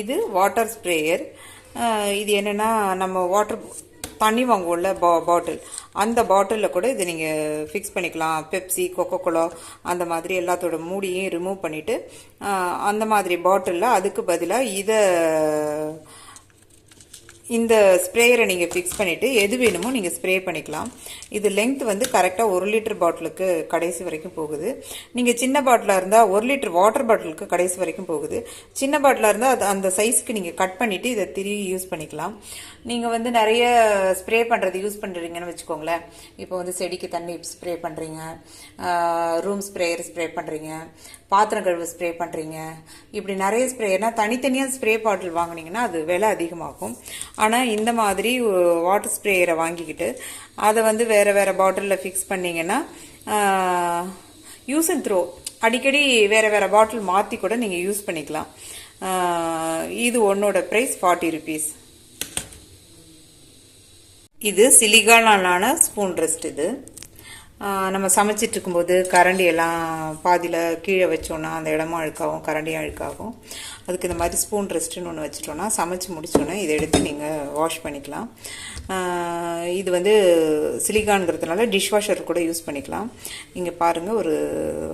இது water sprayer. இது என்னென்னா நம்ம தண்ணி வாங்குவோம்ல பாட்டில், அந்த பாட்டிலில் கூட இதை நீங்கள் ஃபிக்ஸ் பண்ணிக்கலாம். பெப்சி, கொக்கோகோலா அந்த மாதிரி எல்லாத்தோட மூடியும் ரிமூவ் பண்ணிவிட்டு அந்த மாதிரி பாட்டிலில் அதுக்கு பதிலாக இந்த ஸ்ப்ரேயரை நீங்கள் ஃபிக்ஸ் பண்ணிவிட்டு எது வேணுமோ நீங்கள் ஸ்ப்ரே பண்ணிக்கலாம். இது லெங்த் வந்து கரெக்டாக 1 லிட்டர் பாட்டிலுக்கு கடைசி வரைக்கும் போகுது. நீங்கள் சின்ன பாட்டிலாக இருந்தால் 1 லிட்டர் வாட்டர் பாட்டிலுக்கு கடைசி வரைக்கும் போகுது. சின்ன பாட்டிலாக இருந்தால் அது அந்த சைஸ்க்கு நீங்கள் கட் பண்ணிவிட்டு இதை திரும்பி யூஸ் பண்ணிக்கலாம். நீங்கள் வந்து நிறைய ஸ்ப்ரே பண்ணுறது யூஸ் பண்ணுறீங்கன்னு வச்சுக்கோங்களேன். இப்போ வந்து செடிக்கு தண்ணி ஸ்ப்ரே பண்ணுறீங்க, ரூம் ஸ்ப்ரேயர் ஸ்ப்ரே பண்ணுறீங்க, பாத்திரம் கழுவு ஸ்ப்ரே பண்ணுறீங்க, இப்படி நிறைய ஸ்ப்ரேயர்னா தனித்தனியாக ஸ்ப்ரே பாட்டில் வாங்கினீங்கன்னா அது விலை அதிகமாகும். ஆனால் இந்த மாதிரி வாட்டர் ஸ்ப்ரேயரை வாங்கிக்கிட்டு அதை வந்து வேறு வேறு பாட்டிலில் ஃபிக்ஸ் பண்ணிங்கன்னா யூஸ் அண்ட் த்ரோ, அடிக்கடி வேறு வேறு பாட்டில் மாற்றி கூட நீங்கள் யூஸ் பண்ணிக்கலாம். இது ஒன்னோட ப்ரைஸ் 40 rupees. இது சிலிகானாலான ஸ்பூன் ரெஸ்ட். இது நம்ம சமைச்சிட்டு இருக்கும்போது கரண்டி எல்லாம் பாதியில் கீழே வச்சோன்னா அந்த இடமும் அழுக்காகும், கரண்டியும் அழுக்காகும். அதுக்கு இந்த மாதிரி ஸ்பூன் ரெஸ்ட்டுன்னு ஒன்று வச்சுட்டோன்னா சமைச்சு முடிச்சோன்னே இதை எடுத்து நீங்கள் வாஷ் பண்ணிக்கலாம். இது வந்து சிலிகான்ங்கிறதுனால டிஷ்வாஷர் கூட யூஸ் பண்ணிக்கலாம். இங்கே பாருங்கள், ஒரு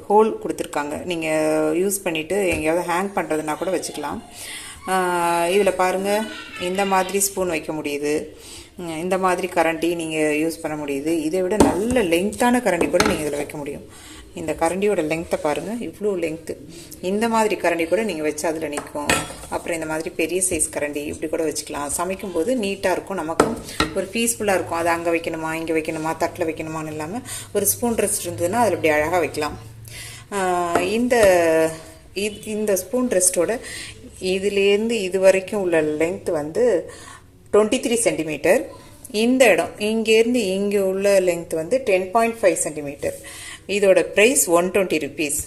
ஹோல் கொடுத்துருக்காங்க. நீங்கள் யூஸ் பண்ணிவிட்டு எங்கேயாவது ஹேங் பண்ணுறதுனா கூட வச்சுக்கலாம். இதில் பாருங்கள், இந்த மாதிரி ஸ்பூன் வைக்க முடியுது, இந்த மாதிரி கரண்டி நீங்கள் யூஸ் பண்ண முடியுது. இதை விட நல்ல லெங்க்த்தான கரண்டி கூட நீங்கள் இதில் வைக்க முடியும். இந்த கரண்டியோட லெங்க்த்தை பாருங்கள், இவ்வளோ லெங்க்த்து. இந்த மாதிரி கரண்டி கூட நீங்கள் வச்சு அதில் நிற்கும். அப்புறம் இந்த மாதிரி பெரிய சைஸ் கரண்டி இப்படி கூட வச்சுக்கலாம். சமைக்கும்போது நீட்டாக இருக்கும், நமக்கும் ஒரு பீஸ்ஃபுல்லாக இருக்கும். அது அங்கே வைக்கணுமா, இங்கே வைக்கணுமா, தட்டில் வைக்கணுமான்னு இல்லாமல் ஒரு ஸ்பூன் ரெஸ்ட் இருந்ததுன்னா அதில் இப்படி அழகாக வைக்கலாம். இந்த ஸ்பூன் ரெஸ்ட்டோட இதுலேருந்து இது வரைக்கும் உள்ள லெங்க்த் வந்து 23 சென்டிமீட்டர். இந்த இடம் இங்கேருந்து இங்கே உள்ள லெங்க்த் வந்து 10.5 சென்டிமீட்டர். இதோட ப்ரைஸ் 120 rupees.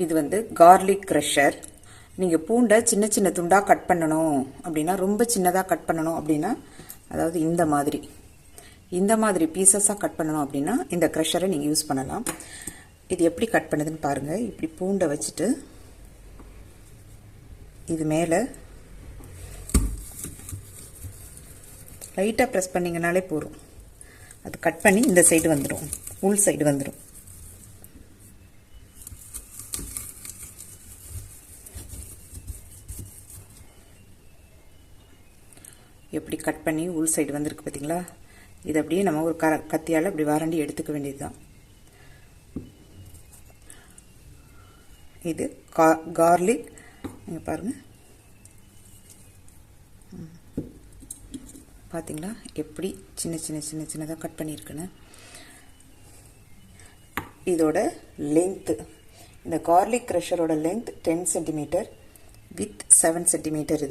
இது வந்து கார்லிக் க்ரஷர். நீங்கள் பூண்டை சின்ன சின்ன துண்டாக கட் பண்ணணும் அப்படின்னா, ரொம்ப சின்னதாக கட் பண்ணணும் அப்படின்னா, அதாவது இந்த மாதிரி பீசஸாக கட் பண்ணணும் அப்படின்னா இந்த க்ரஷரை நீங்கள் யூஸ் பண்ணலாம். இது எப்படி கட் பண்ணுதுன்னு பாருங்கள். இப்படி பூண்டை வச்சுட்டு இது மேலே லைட்டாக ப்ரெஸ் பண்ணிங்கனாலே போதும், அது கட் பண்ணி இந்த சைடு வந்துடும், உள் சைடு வந்துடும். எப்படி கட் பண்ணி உள் சைடு வந்திருக்கு பார்த்தீங்களா? இது அப்படியே நம்ம ஒரு கத்தியால் அப்படி வறண்டி எடுத்துக்க வேண்டியது தான். இது கார்லிக். நீங்கள் பாருங்கள், பார்த்தீங்களா எப்படி சின்னதாக கட் பண்ணியிருக்குன்னு. இதோட லெங்க்த்து, இந்த கார்லிக் க்ரஷரோட லெங்க்த் 10 சென்டிமீட்டர் வித் 7 சென்டிமீட்டர்.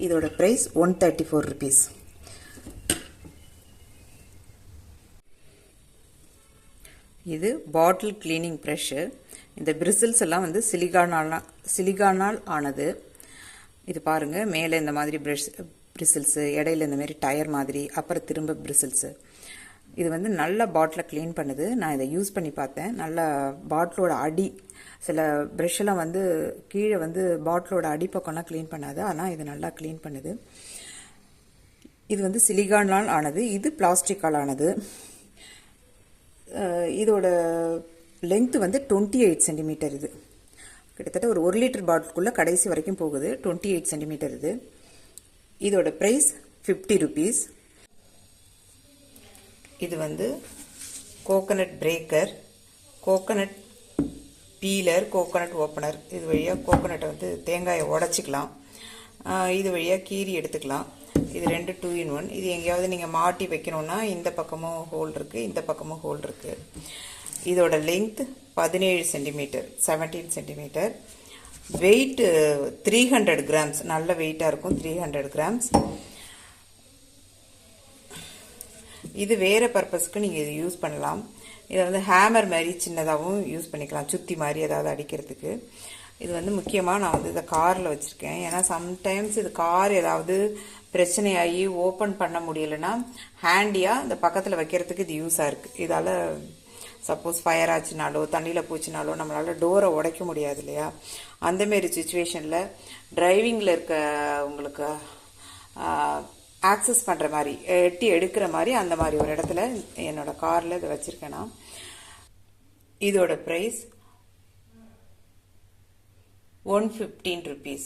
இதோட ப்ரைஸ் 134 rupees. இது பாட்டில் கிளீனிங் ப்ரஷ்ஷு. இந்த பிரிசில்ஸ் எல்லாம் வந்து சிலிகானால் ஆனது. இது பாருங்கள், மேலே இந்த மாதிரி பிரிசில்ஸு, இடையில இந்த மாதிரி டயர் மாதிரி, அப்புறம் திரும்ப பிரிசில்ஸு. இது வந்து நல்ல பாட்டிலை க்ளீன் பண்ணுது. நான் இதை யூஸ் பண்ணி பார்த்தேன். நல்ல பாட்டிலோட அடி, சில ப்ரஷ்ஷெல்லாம் வந்து கீழே வந்து பாட்டிலோட அடிப்பக்கம்லாம் க்ளீன் பண்ணாது, ஆனால் இது நல்லா க்ளீன் பண்ணுது. இது வந்து சிலிகானால் ஆனது, இது பிளாஸ்டிக்கால் ஆனது. இதோட லெங்க்த் வந்து 28 சென்டிமீட்டர். இது கிட்டத்தட்ட ஒரு 1 லிட்டர் பாட்டிலுக்குள்ளே கடைசி வரைக்கும் போகுது. 28 சென்டிமீட்டர். இதோட ப்ரைஸ் 50 rupees. இது வந்து coconut breaker, coconut peeler, coconut opener. இது வழியாக கோகனட்டை வந்து தேங்காயை உடச்சிக்கலாம், இது வழியாக கீறி எடுத்துக்கலாம். இது 2 2 in 1. இது எங்கேயாவது நீங்கள் மாட்டி வைக்கணும்னா இந்த பக்கமும் ஹோல் இருக்குது, இந்த பக்கமும் ஹோல் இருக்குது. இதோட length 17 centimetre, 17 centimetre. Weight 300 grams. நல்ல வெயிட்டாக இருக்கும், 300 grams. இது வேறு பர்பஸ்க்கு நீங்கள் இது யூஸ் பண்ணலாம். இதை வந்து ஹேமர் மாதிரி சின்னதாகவும் யூஸ் பண்ணிக்கலாம், சுற்றி மாதிரி ஏதாவது அடிக்கிறதுக்கு. இது வந்து முக்கியமாக நான் வந்து இதை காரில் வச்சுருக்கேன். ஏன்னா சம்டைம்ஸ் இது கார் ஏதாவது பிரச்சனையாகி ஓப்பன் பண்ண முடியலைன்னா ஹேண்டியாக இந்த பக்கத்தில் வைக்கிறதுக்கு இது யூஸாக இருக்குது. இதால் சப்போஸ் ஃபயர் ஆச்சுனாலோ தண்ணியில் போச்சுனாலோ நம்மளால் டோரை உடைக்க முடியாது இல்லையா, அந்தமாரி சுச்சுவேஷனில் டிரைவிங்கில் இருக்க உங்களுக்கு ஆக்சஸ் பண்ணுற மாதிரி எட்டி எடுக்கிற மாதிரி அந்த மாதிரி ஒரு இடத்துல என்னோடய காரில் இதை வச்சுருக்கேன் நான். இதோட ப்ரைஸ் 115 rupees.